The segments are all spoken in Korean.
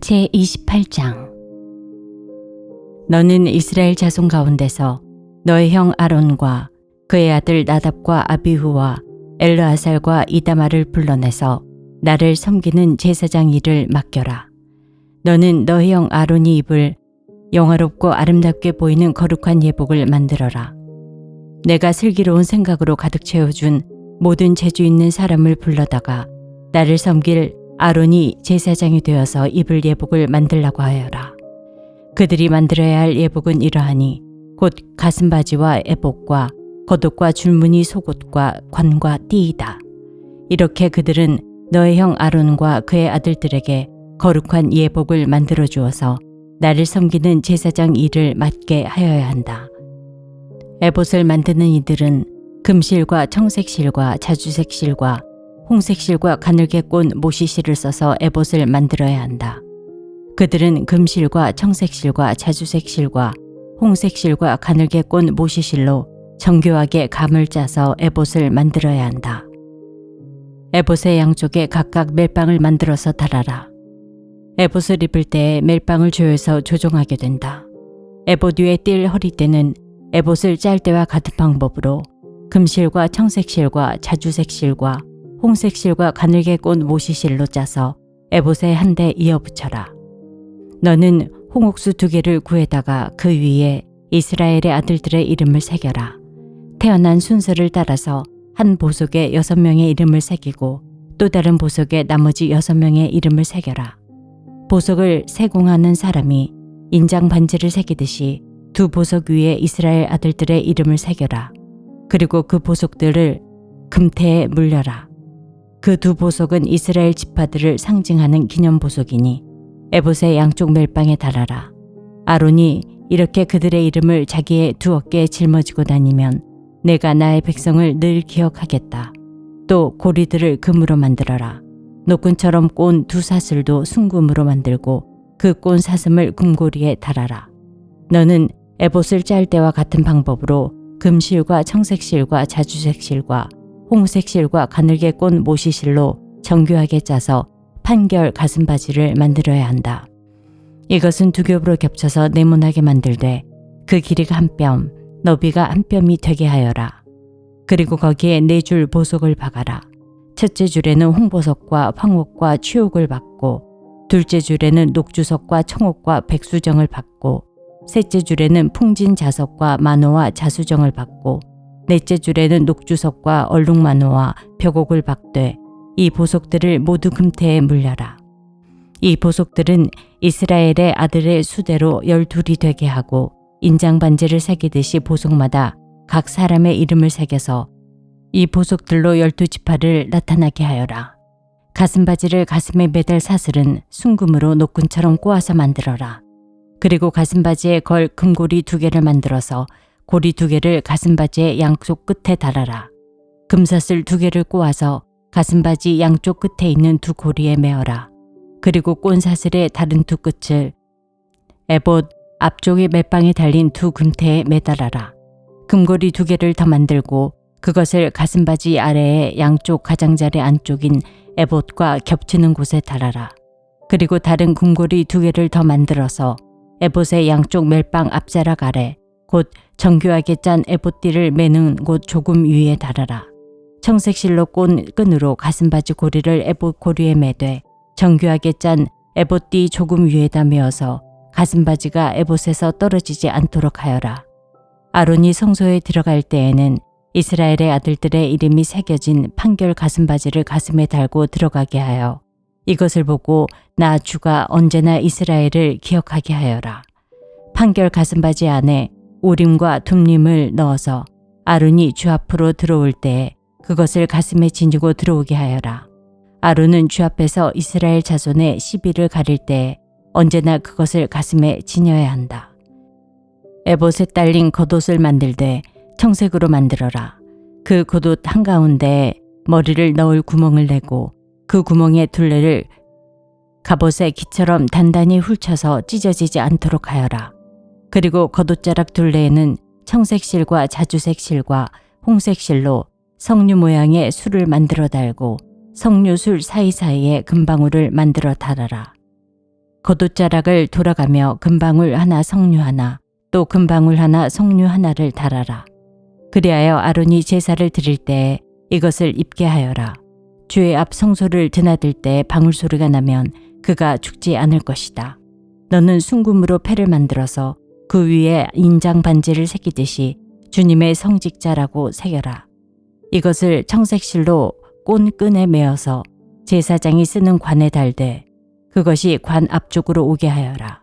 제28장. 너는 이스라엘 자손 가운데서 너의 형 아론과 그의 아들 나답과 아비후와 엘르아살과 이다말을 불러내서 나를 섬기는 제사장 일을 맡겨라. 너는 너의 형 아론이 입을 영화롭고 아름답게 보이는 거룩한 예복을 만들어라. 내가 슬기로운 생각으로 가득 채워준 모든 재주 있는 사람을 불러다가 나를 섬길 아론이 제사장이 되어서 입을 예복을 만들라고 하여라. 그들이 만들어야 할 예복은 이러하니 곧 가슴바지와 에봇과 겉옷과 줄무늬 속옷과 관과 띠이다. 이렇게 그들은 너의 형 아론과 그의 아들들에게 거룩한 예복을 만들어 주어서 나를 섬기는 제사장 일을 맡게 하여야 한다. 에봇을 만드는 이들은 금실과 청색실과 자주색실과 홍색실과 가늘게 꼰 모시실을 써서 에봇을 만들어야 한다. 그들은 금실과 청색실과 자주색실과 홍색실과 가늘게 꼰 모시실로 정교하게 감을 짜서 에봇을 만들어야 한다. 에봇의 양쪽에 각각 멜빵을 만들어서 달아라. 에봇을 입을 때에 멜빵을 조여서 조종하게 된다. 에봇 위에 띌 허리띠는 에봇을 짤 때와 같은 방법으로 금실과 청색실과 자주색실과 홍색실과 가늘게 꼰 모시실로 짜서 에봇에 한 대 이어 붙여라. 너는 홍옥수 2개를 구해다가 그 위에 이스라엘의 아들들의 이름을 새겨라. 태어난 순서를 따라서 한 보석에 6명의 이름을 새기고 또 다른 보석에 나머지 6명의 이름을 새겨라. 보석을 세공하는 사람이 인장 반지를 새기듯이 2 보석 위에 이스라엘 아들들의 이름을 새겨라. 그리고 그 보석들을 금태에 물려라. 그 2 보석은 이스라엘 지파들을 상징하는 기념 보석이니 에봇의 양쪽 멜빵에 달아라. 아론이 이렇게 그들의 이름을 자기의 2 어깨에 짊어지고 다니면 내가 나의 백성을 늘 기억하겠다. 또 고리들을 금으로 만들어라. 노끈처럼 꼰 2 사슬도 순금으로 만들고 그 꼰 사슴을 금고리에 달아라. 너는 에봇을 짤 때와 같은 방법으로 금실과 청색실과 자주색실과 홍색실과 가늘게 꼰 모시실로 정교하게 짜서 판결 가슴바지를 만들어야 한다. 이것은 2 겹으로 겹쳐서 네모나게 만들되 그 길이가 1뼘, 너비가 1뼘이 되게 하여라. 그리고 거기에 4줄 보석을 박아라. 첫째 줄에는 홍보석과 황옥과 취옥을 박고, 둘째 줄에는 녹주석과 청옥과 백수정을 박고, 셋째 줄에는 풍진 자석과 만호와 자수정을 박고, 넷째 줄에는 녹주석과 얼룩만호와 벽옥을 박되 이 보석들을 모두 금태에 물려라. 이 보석들은 이스라엘의 아들의 수대로 12이 되게 하고 인장 반지를 새기듯이 보석마다 각 사람의 이름을 새겨서 이 보석들로 12지파를 나타나게 하여라. 가슴바지를 가슴에 매달 사슬은 순금으로 노끈처럼 꼬아서 만들어라. 그리고 가슴바지에 걸 금고리 2개를 만들어서 고리 2개를 가슴바지의 양쪽 끝에 달아라. 금사슬 2개를 꼬아서 가슴바지 양쪽 끝에 있는 2 고리에 메어라. 그리고 꼰 사슬의 다른 2 끝을 에봇 앞쪽의 멜빵에 달린 2 금태에 매달아라. 금고리 2개를 더 만들고 그것을 가슴바지 아래의 양쪽 가장자리 안쪽인 에봇과 겹치는 곳에 달아라. 그리고 다른 금고리 2개를 더 만들어서 에봇의 양쪽 멜빵 앞자락 아래 곧 정교하게 짠 에봇띠를 매는 곳 조금 위에 달아라. 청색실로 꼰 끈으로 가슴바지 고리를 에봇 고리에 매되 정교하게 짠 에봇띠 조금 위에다 메어서 가슴바지가 에봇에서 떨어지지 않도록 하여라. 아론이 성소에 들어갈 때에는 이스라엘의 아들들의 이름이 새겨진 판결 가슴바지를 가슴에 달고 들어가게 하여 이것을 보고 나 주가 언제나 이스라엘을 기억하게 하여라. 판결 가슴바지 안에 우림과 둠림을 넣어서 아론이 주 앞으로 들어올 때에 그것을 가슴에 지니고 들어오게 하여라. 아론은 주 앞에서 이스라엘 자손의 시비를 가릴 때에 언제나 그것을 가슴에 지녀야 한다. 에봇에 딸린 겉옷을 만들되 청색으로 만들어라. 그 겉옷 한가운데에 머리를 넣을 구멍을 내고 그 구멍의 둘레를 갑옷의 기처럼 단단히 훑쳐서 찢어지지 않도록 하여라. 그리고 겉옷자락 둘레에는 청색실과 자주색실과 홍색실로 석류 모양의 술을 만들어 달고 석류술 사이사이에 금방울을 만들어 달아라. 겉옷자락을 돌아가며 금방울 하나 석류 하나 또 금방울 하나 석류 하나를 달아라. 그리하여 아론이 제사를 드릴 때에 이것을 입게 하여라. 주의 앞 성소를 드나들 때 방울 소리가 나면 그가 죽지 않을 것이다. 너는 순금으로 패를 만들어서 그 위에 인장 반지를 새기듯이 주님의 성직자라고 새겨라. 이것을 청색실로 꼰끈에 메어서 제사장이 쓰는 관에 달되 그것이 관 앞쪽으로 오게 하여라.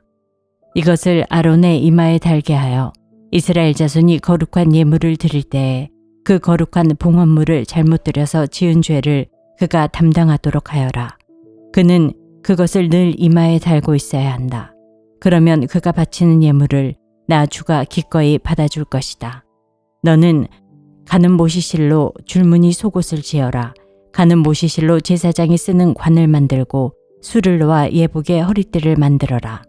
이것을 아론의 이마에 달게 하여 이스라엘 자손이 거룩한 예물을 드릴 때에 그 거룩한 봉헌물을 잘못 드려서 지은 죄를 그가 담당하도록 하여라. 그는 그것을 늘 이마에 달고 있어야 한다. 그러면 그가 바치는 예물을 나 주가 기꺼이 받아줄 것이다. 너는 가는 모시실로 줄무늬 속옷을 지어라. 가는 모시실로 제사장이 쓰는 관을 만들고 술을 놓아 예복의 허리띠를 만들어라.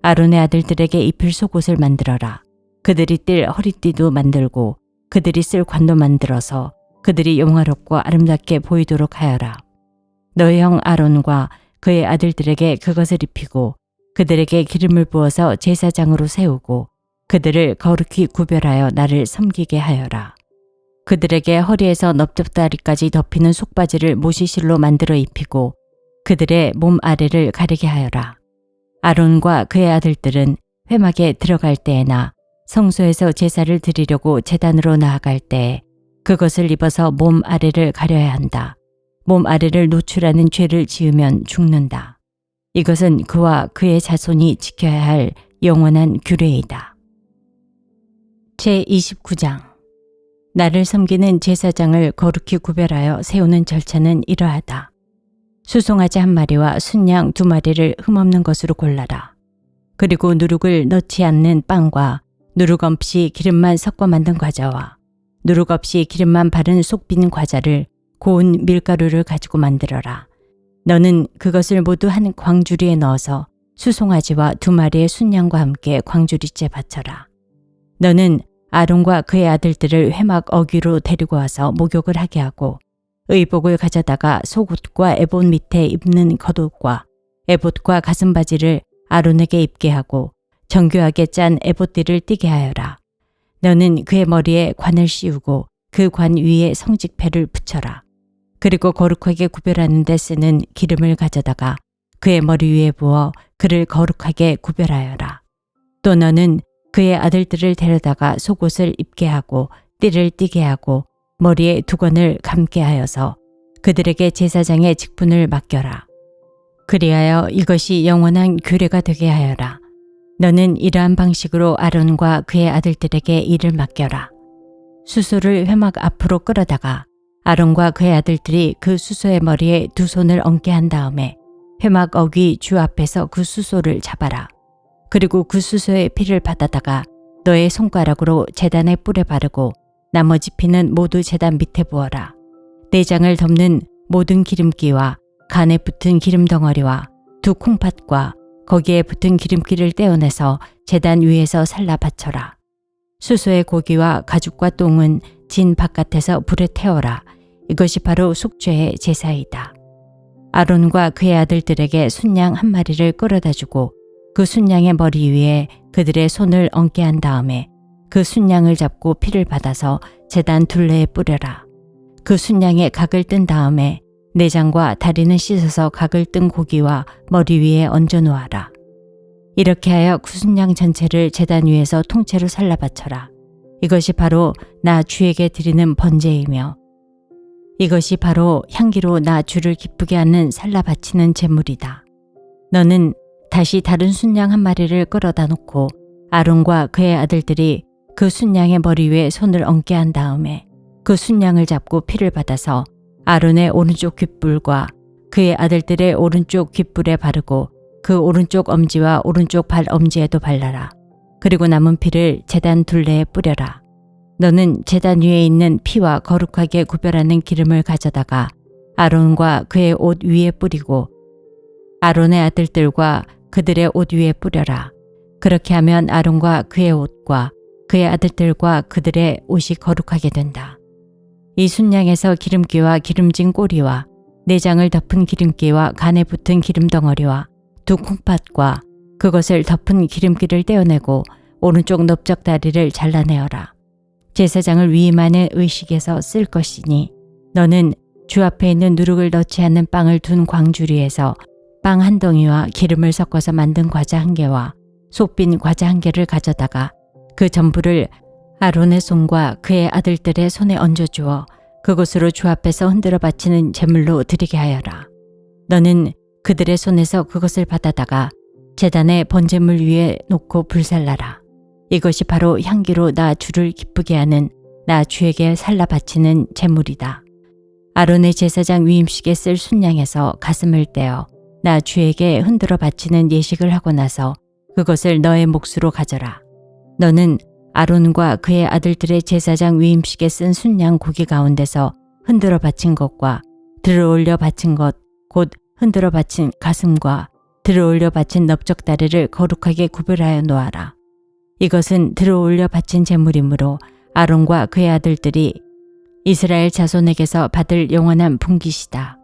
아론의 아들들에게 입힐 속옷을 만들어라. 그들이 띨 허리띠도 만들고 그들이 쓸 관도 만들어서 그들이 영화롭고 아름답게 보이도록 하여라. 너의 형 아론과 그의 아들들에게 그것을 입히고 그들에게 기름을 부어서 제사장으로 세우고 그들을 거룩히 구별하여 나를 섬기게 하여라. 그들에게 허리에서 넓적다리까지 덮이는 속바지를 모시실로 만들어 입히고 그들의 몸 아래를 가리게 하여라. 아론과 그의 아들들은 회막에 들어갈 때에나 성소에서 제사를 드리려고 제단으로 나아갈 때에 그것을 입어서 몸 아래를 가려야 한다. 몸 아래를 노출하는 죄를 지으면 죽는다. 이것은 그와 그의 자손이 지켜야 할 영원한 규례이다. 제29장 나를 섬기는 제사장을 거룩히 구별하여 세우는 절차는 이러하다. 수송아지 1마리와 순양 2마리를 흠없는 것으로 골라라. 그리고 누룩을 넣지 않는 빵과 누룩 없이 기름만 섞어 만든 과자와 누룩 없이 기름만 바른 속빈 과자를 고운 밀가루를 가지고 만들어라. 너는 그것을 모두 한 광주리에 넣어서 수송아지와 2마리의 순양과 함께 광주리째 바쳐라. 너는 아론과 그의 아들들을 회막 어귀로 데리고 와서 목욕을 하게 하고 의복을 가져다가 속옷과 에봇 밑에 입는 겉옷과 에봇과 가슴바지를 아론에게 입게 하고 정교하게 짠 에봇띠를 띠게 하여라. 너는 그의 머리에 관을 씌우고 그 관 위에 성직패를 붙여라. 그리고 거룩하게 구별하는 데 쓰는 기름을 가져다가 그의 머리 위에 부어 그를 거룩하게 구별하여라. 또 너는 그의 아들들을 데려다가 속옷을 입게 하고 띠를 띠게 하고 머리에 두건을 감게 하여서 그들에게 제사장의 직분을 맡겨라. 그리하여 이것이 영원한 규례가 되게 하여라. 너는 이러한 방식으로 아론과 그의 아들들에게 일을 맡겨라. 수소를 회막 앞으로 끌어다가 아론과 그의 아들들이 그 수소의 머리에 2 손을 얹게 한 다음에 회막 어귀 주 앞에서 그 수소를 잡아라. 그리고 그 수소의 피를 받아다가 너의 손가락으로 제단의 뿔에 바르고 나머지 피는 모두 제단 밑에 부어라. 내장을 덮는 모든 기름기와 간에 붙은 기름 덩어리와 2 콩팥과 거기에 붙은 기름기를 떼어내서 제단 위에서 살라 바쳐라. 수소의 고기와 가죽과 똥은 진 바깥에서 불에 태워라. 이것이 바로 속죄의 제사이다. 아론과 그의 아들들에게 순양 1마리를 끌어다 주고 그 순양의 머리 위에 그들의 손을 얹게 한 다음에 그 순양을 잡고 피를 받아서 제단 둘레에 뿌려라. 그 순양의 각을 뜬 다음에 내장과 다리는 씻어서 각을 뜬 고기와 머리 위에 얹어 놓아라. 이렇게 하여 그 순양 전체를 제단 위에서 통째로 살라 바쳐라. 이것이 바로 나 주에게 드리는 번제이며 이것이 바로 향기로 나 주를 기쁘게 하는 살라 바치는 제물이다. 너는 다시 다른 순양 1마리를 끌어다 놓고 아론과 그의 아들들이 그 순양의 머리 위에 손을 얹게 한 다음에 그 순양을 잡고 피를 받아서 아론의 오른쪽 귓불과 그의 아들들의 오른쪽 귓불에 바르고 그 오른쪽 엄지와 오른쪽 발 엄지에도 발라라. 그리고 남은 피를 제단 둘레에 뿌려라. 너는 제단 위에 있는 피와 거룩하게 구별하는 기름을 가져다가 아론과 그의 옷 위에 뿌리고 아론의 아들들과 그들의 옷 위에 뿌려라. 그렇게 하면 아론과 그의 옷과 그의 아들들과 그들의 옷이 거룩하게 된다. 이 순양에서 기름기와 기름진 꼬리와 내장을 덮은 기름기와 간에 붙은 기름 덩어리와 두 콩팥과 그것을 덮은 기름기를 떼어내고 오른쪽 넓적다리를 잘라내어라. 제사장을 위임하는 의식에서 쓸 것이니 너는 주 앞에 있는 누룩을 넣지 않는 빵을 둔 광주리에서 빵 한 덩이와 기름을 섞어서 만든 과자 한 개와 속 빈 과자 한 개를 가져다가 그 전부를 아론의 손과 그의 아들들의 손에 얹어주어 그것으로 주 앞에서 흔들어 바치는 제물로 드리게 하여라. 너는 그들의 손에서 그것을 받아다가 제단의 번제물 위에 놓고 불살라라. 이것이 바로 향기로 나 주를 기쁘게 하는 나 주에게 살라 바치는 제물이다. 아론의 제사장 위임식에 쓸 순양에서 가슴을 떼어 나 주에게 흔들어 바치는 예식을 하고 나서 그것을 너의 몫으로 가져라. 너는 아론과 그의 아들들의 제사장 위임식에 쓴 순양 고기 가운데서 흔들어 바친 것과 들어올려 바친 것, 곧 흔들어 바친 가슴과 들어올려 바친 넓적다리를 거룩하게 구별하여 놓아라. 이것은 들어올려 바친 제물이므로 아론과 그의 아들들이 이스라엘 자손에게서 받을 영원한 분깃이다.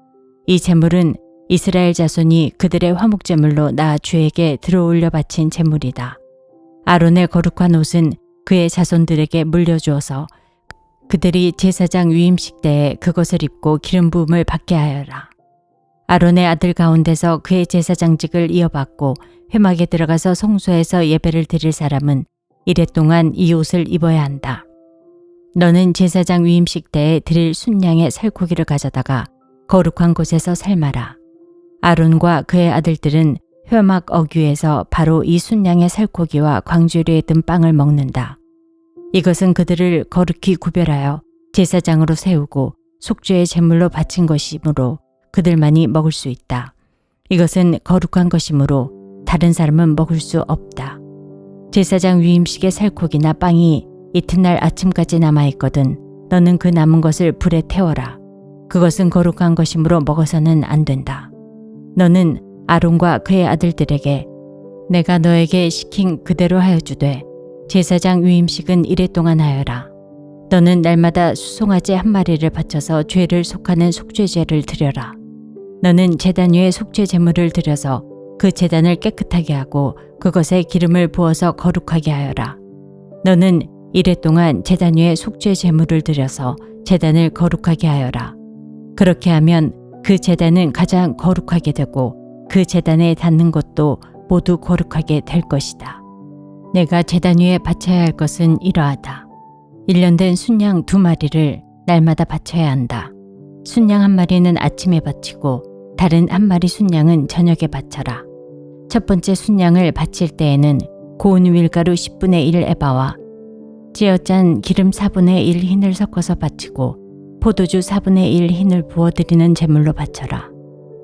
이 제물은 이스라엘 자손이 그들의 화목제물로 나 주에게 들어올려 바친 제물이다. 아론의 거룩한 옷은 그의 자손들에게 물려주어서 그들이 제사장 위임식 때에 그것을 입고 기름 부음을 받게 하여라. 아론의 아들 가운데서 그의 제사장직을 이어받고 회막에 들어가서 성소에서 예배를 드릴 사람은 이래 동안 이 옷을 입어야 한다. 너는 제사장 위임식 때에 드릴 순양의 살코기를 가져다가 거룩한 곳에서 삶아라. 아론과 그의 아들들은 회막 어귀에서 바로 이 순양의 살코기와 광주리에 든 빵을 먹는다. 이것은 그들을 거룩히 구별하여 제사장으로 세우고 속죄의 제물로 바친 것이므로 그들만이 먹을 수 있다. 이것은 거룩한 것이므로 다른 사람은 먹을 수 없다. 제사장 위임식의 살코기나 빵이 이튿날 아침까지 남아있거든 너는 그 남은 것을 불에 태워라. 그것은 거룩한 것이므로 먹어서는 안 된다. 너는 아론과 그의 아들들에게 내가 너에게 시킨 그대로 하여 주되 제사장 위임식은 이래 동안 하여라. 너는 날마다 수송아지 한 마리를 바쳐서 죄를 속하는 속죄제를 드려라. 너는 제단 위에 속죄 제물을 드려서 그 제단을 깨끗하게 하고 그것에 기름을 부어서 거룩하게 하여라. 너는 이래 동안 제단 위에 속죄 제물을 드려서 제단을 거룩하게 하여라. 그렇게 하면 그 제단은 가장 거룩하게 되고 그 제단에 닿는 것도 모두 거룩하게 될 것이다. 내가 제단 위에 바쳐야 할 것은 이러하다. 1년 된 순양 2마리를 날마다 바쳐야 한다. 순양 한 마리는 아침에 바치고 다른 한 마리 순양은 저녁에 바쳐라. 첫 번째 순양을 바칠 때에는 고운 밀가루 10분의 1 에바와 찌어짠 기름 4분의 1 흰을 섞어서 바치고 포도주 4분의 1 흰을 부어드리는 제물로 바쳐라.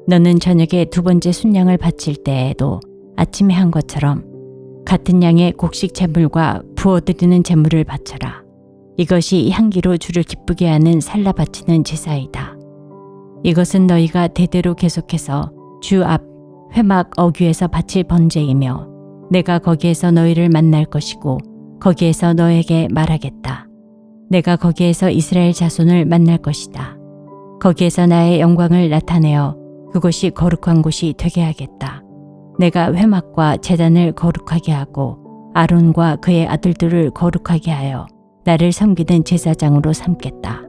너는 저녁에 두 번째 순양을 바칠 때에도 아침에 한 것처럼 같은 양의 곡식 제물과 부어드리는 제물을 바쳐라. 이것이 향기로 주를 기쁘게 하는 살라 바치는 제사이다. 이것은 너희가 대대로 계속해서 주 앞 회막 어귀에서 바칠 번제이며 내가 거기에서 너희를 만날 것이고 거기에서 너에게 말하겠다. 내가 거기에서 이스라엘 자손을 만날 것이다. 거기에서 나의 영광을 나타내어 그곳이 거룩한 곳이 되게 하겠다. 내가 회막과 제단을 거룩하게 하고 아론과 그의 아들들을 거룩하게 하여 나를 섬기는 제사장으로 삼겠다.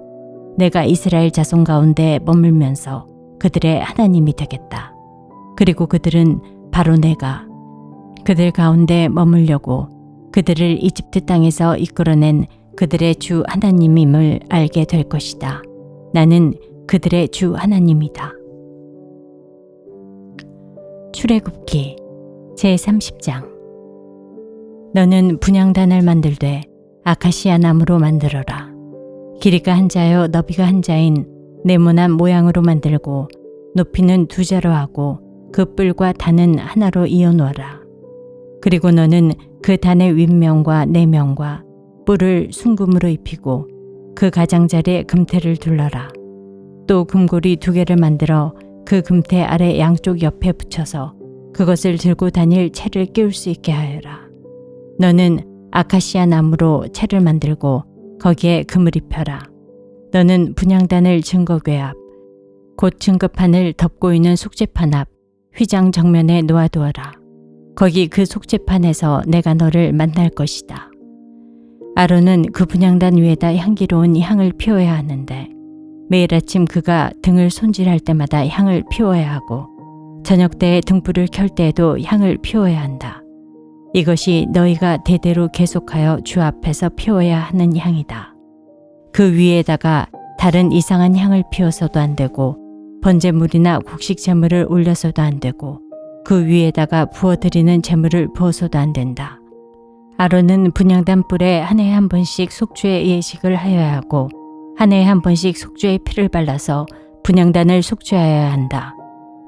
내가 이스라엘 자손 가운데 머물면서 그들의 하나님이 되겠다. 그리고 그들은 바로 내가 그들 가운데 머물려고 그들을 이집트 땅에서 이끌어낸 그들의 주 하나님임을 알게 될 것이다. 나는 그들의 주 하나님이다. 출애굽기 제30장. 너는 분향단을 만들되 아카시아 나무로 만들어라. 길이가 한 자요 너비가 한 자인 네모난 모양으로 만들고 높이는 2자로 하고 그 뿔과 단은 하나로 이어 놓아라. 그리고 너는 그 단의 윗면과 내면과 뿔을 순금으로 입히고 그 가장자리에 금태를 둘러라. 또 금고리 2개를 만들어 그 금태 아래 양쪽 옆에 붙여서 그것을 들고 다닐 채를 끼울 수 있게 하여라. 너는 아카시아 나무로 채를 만들고 거기에 금을 입혀라. 너는 분향단을 증거궤 앞, 곧 증거판을 덮고 있는 속죄판 앞, 휘장 정면에 놓아두어라. 거기 그 속죄판에서 내가 너를 만날 것이다. 아론은 그 분향단 위에다 향기로운 향을 피워야 하는데 매일 아침 그가 등을 손질할 때마다 향을 피워야 하고 저녁 때에 등불을 켤 때에도 향을 피워야 한다. 이것이 너희가 대대로 계속하여 주 앞에서 피워야 하는 향이다. 그 위에다가 다른 이상한 향을 피워서도 안 되고 번제물이나 곡식 제물을 올려서도 안 되고 그 위에다가 부어드리는 제물을 부어서도 안 된다. 아론은 분향단 뿔에 한 해에 한 번씩 속죄의 예식을 하여야 하고 한 해에 한 번씩 속죄의 피를 발라서 분향단을 속죄하여야 한다.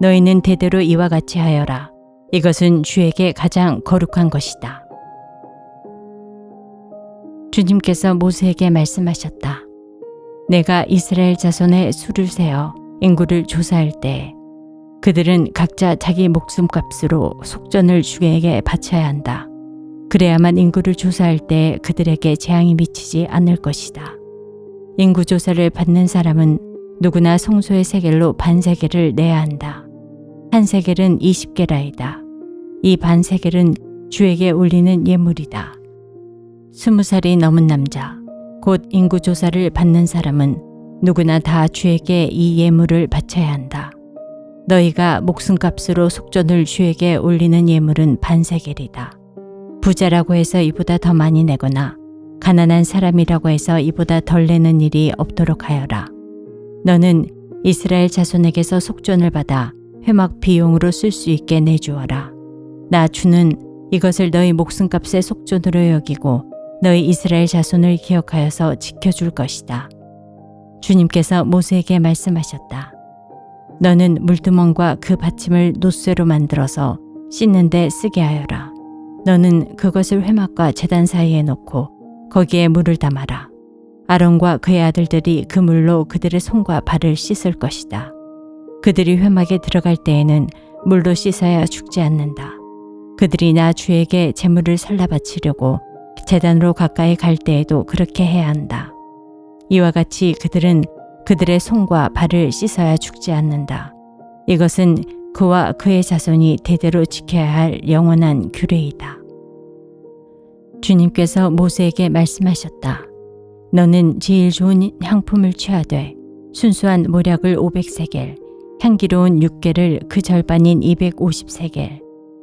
너희는 대대로 이와 같이 하여라. 이것은 주에게 가장 거룩한 것이다. 주님께서 모세에게 말씀하셨다. 내가 이스라엘 자손의 수를 세어 인구를 조사할 때 그들은 각자 자기 목숨값으로 속전을 주에게 바쳐야 한다. 그래야만 인구를 조사할 때 그들에게 재앙이 미치지 않을 것이다. 인구 조사를 받는 사람은 누구나 성소의 세겔로 반세겔을 내야 한다. 한 세겔은 20게라이다. 이 반세겔은 주에게 올리는 예물이다. 20살이 넘은 남자, 곧 인구 조사를 받는 사람은 누구나 다 주에게 이 예물을 바쳐야 한다. 너희가 목숨값으로 속전을 주에게 올리는 예물은 반세겔이다. 부자라고 해서 이보다 더 많이 내거나 가난한 사람이라고 해서 이보다 덜 내는 일이 없도록 하여라. 너는 이스라엘 자손에게서 속전을 받아 회막 비용으로 쓸 수 있게 내주어라. 나 주는 이것을 너희 목숨값의 속전으로 여기고 너희 이스라엘 자손을 기억하여서 지켜줄 것이다. 주님께서 모세에게 말씀하셨다. 너는 물두멍과 그 받침을 놋쇠로 만들어서 씻는 데 쓰게 하여라. 너는 그것을 회막과 제단 사이에 놓고 거기에 물을 담아라. 아론과 그의 아들들이 그 물로 그들의 손과 발을 씻을 것이다. 그들이 회막에 들어갈 때에는 물로 씻어야 죽지 않는다. 그들이 나 주에게 제물을 살라 바치려고 제단으로 가까이 갈 때에도 그렇게 해야 한다. 이와 같이 그들은 그들의 손과 발을 씻어야 죽지 않는다. 이것은 그와 그의 자손이 대대로 지켜야 할 영원한 규례이다. 주님께서 모세에게 말씀하셨다. 너는 제일 좋은 향품을 취하되 순수한 모략을 500세겔, 향기로운 육개를 그 절반인 250세겔,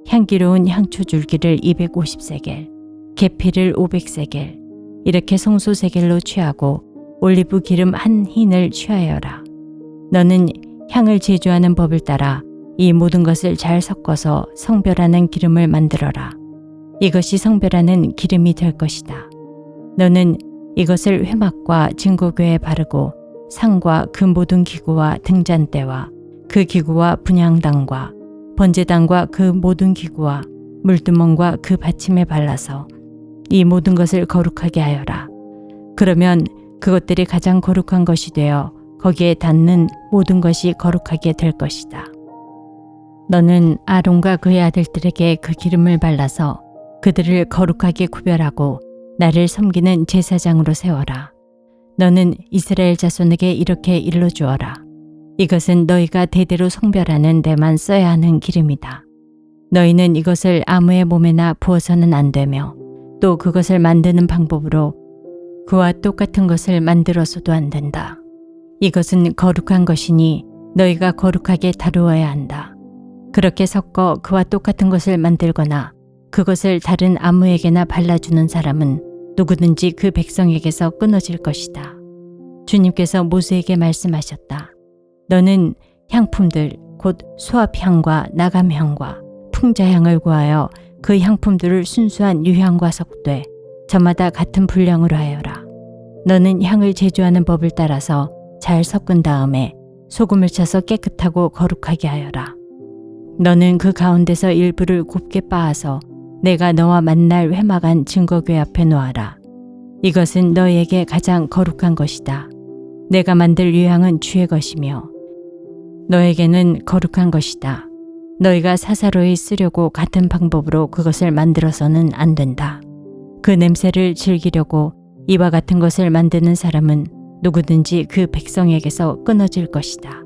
향기로운 향초 줄기를 250세겔, 계피를 500세겔, 이렇게 성소세겔로 취하고 올리브 기름 한 흰을 취하여라. 너는 향을 제조하는 법을 따라 이 모든 것을 잘 섞어서 성별하는 기름을 만들어라. 이것이 성별하는 기름이 될 것이다. 너는 이것을 회막과 증거궤에 바르고 상과 그 모든 기구와 등잔대와 그 기구와 분향단과 번제단과 그 모든 기구와 물두멍과 그 받침에 발라서 이 모든 것을 거룩하게 하여라. 그러면 그것들이 가장 거룩한 것이 되어 거기에 닿는 모든 것이 거룩하게 될 것이다. 너는 아론과 그의 아들들에게 그 기름을 발라서 그들을 거룩하게 구별하고 나를 섬기는 제사장으로 세워라. 너는 이스라엘 자손에게 이렇게 일러주어라. 이것은 너희가 대대로 성별하는 데만 써야 하는 기름이다. 너희는 이것을 아무의 몸에나 부어서는 안 되며 또 그것을 만드는 방법으로 그와 똑같은 것을 만들어서도 안 된다. 이것은 거룩한 것이니 너희가 거룩하게 다루어야 한다. 그렇게 섞어 그와 똑같은 것을 만들거나 그것을 다른 아무에게나 발라주는 사람은 누구든지 그 백성에게서 끊어질 것이다. 주님께서 모세에게 말씀하셨다. 너는 향품들 곧 수압향과 나감향과 풍자향을 구하여 그 향품들을 순수한 유향과 섞되 저마다 같은 분량으로 하여라. 너는 향을 제조하는 법을 따라서 잘 섞은 다음에 소금을 쳐서 깨끗하고 거룩하게 하여라. 너는 그 가운데서 일부를 곱게 빻아서 내가 너와 만날 회막안 증거궤 앞에 놓아라. 이것은 너희에게 가장 거룩한 것이다. 내가 만들 유향은 주의 것이며 너에게는 거룩한 것이다. 너희가 사사로이 쓰려고 같은 방법으로 그것을 만들어서는 안 된다. 그 냄새를 즐기려고 이와 같은 것을 만드는 사람은 누구든지 그 백성에게서 끊어질 것이다.